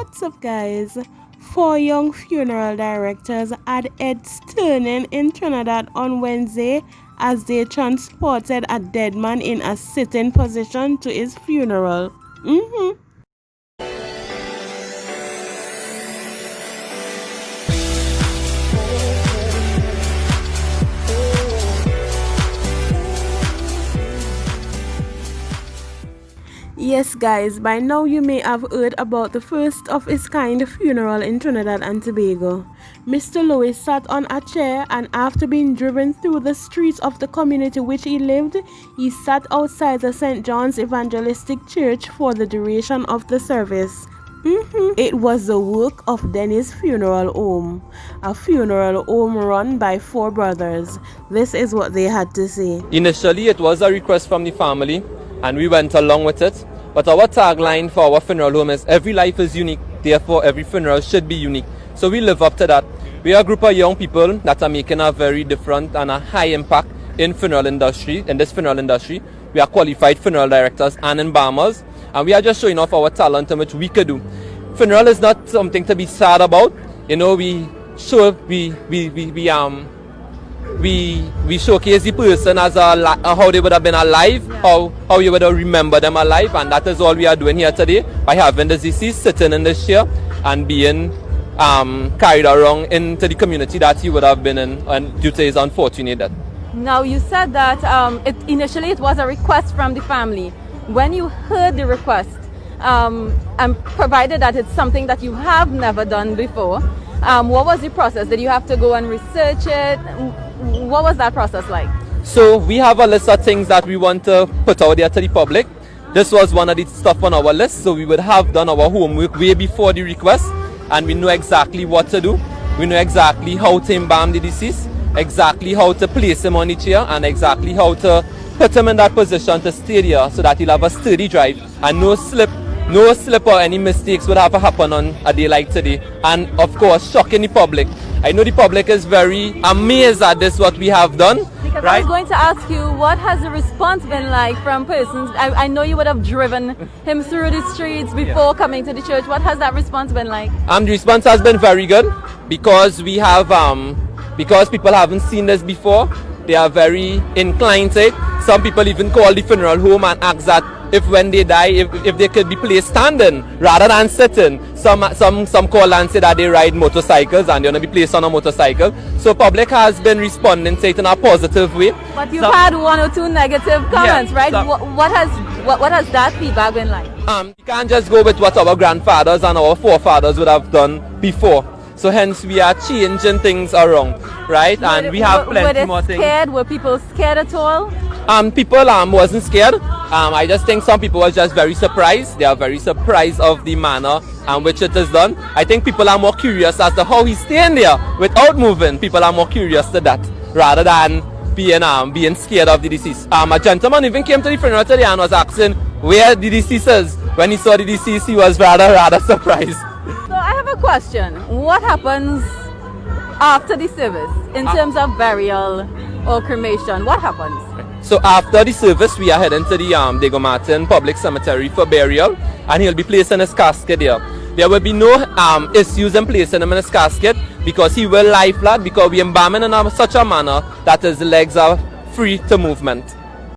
What's up, guys? Four young funeral directors had heads turning in Trinidad on Wednesday as they transported a dead man in a sitting position to his funeral. Yes, guys, by now you may have heard about the first of its kind funeral in Trinidad and Tobago. Mr. Lewis sat on a chair, and after being driven through the streets of the community which he lived, he sat outside the St. John's Evangelistic Church for the duration of the service. It was the work of Dennis Funeral Home, a funeral home run by four brothers. This is what they had to say. Initially, it was a request from the family, and we went along with it. But our tagline for our funeral home is "Every life is unique, therefore every funeral should be unique." So we live up to that. We are a group of young people that are making a very different and a high impact in this funeral industry. We are qualified funeral directors and embalmers, and we are just showing off our talent and which we could do. Funeral is not something to be sad about. You know, we showcase the person as how they would have been alive, how you would have remembered them alive, and that is all we are doing here today by having the deceased sitting in this chair and being carried around into the community that he would have been in due to his unfortunate death. Now, you said that initially it was a request from the family. When you heard the request, and provided that it's something that you have never done before, what was the process? Did you have to go and research it? What was that process like? So we have a list of things that we want to put out there to the public. This was one of the stuff on our list, so we would have done our homework way before the request, and we know exactly what to do. We know exactly how to embalm the deceased, exactly how to place him on the chair, and exactly how to put him in that position to stay there so that he'll have a sturdy drive and no slip or any mistakes would have to happen on a day like today. And of course, shocking the public. I know the public is very amazed at this, what we have done. Because right? I was going to ask you, what has the response been like from persons? I know you would have driven him through the streets before coming to the church. What has that response been like? The response has been very good because we have, because people haven't seen this before, they are very inclined to it. Some people even call the funeral home and ask that if when they die, if they could be placed standing rather than sitting. Some call and say that they ride motorcycles and they want to be placed on a motorcycle. So public has been responding to it in a positive way. But you've had one or two negative comments, right? What has that feedback been like? We can't just go with what our grandfathers and our forefathers would have done before. So hence we are changing things around, right? And we have plenty more things. Were people scared at all? People wasn't scared. I just think some people were just very surprised. They are very surprised of the manner in which it is done. I think people are more curious as to how he's staying there without moving. People are more curious to that rather than being scared of the deceased. A gentleman even came to the funeral today and was asking where the deceased is. When he saw the deceased, he was rather surprised. So I have a question. What happens after the service in terms of burial or cremation? What happens? So after the service, we are heading to the Diego Martin Public Cemetery for burial, and he'll be placed in his casket there. There will be no issues in placing him in his casket because he will lie flat because we embalm him in such a manner that his legs are free to movement.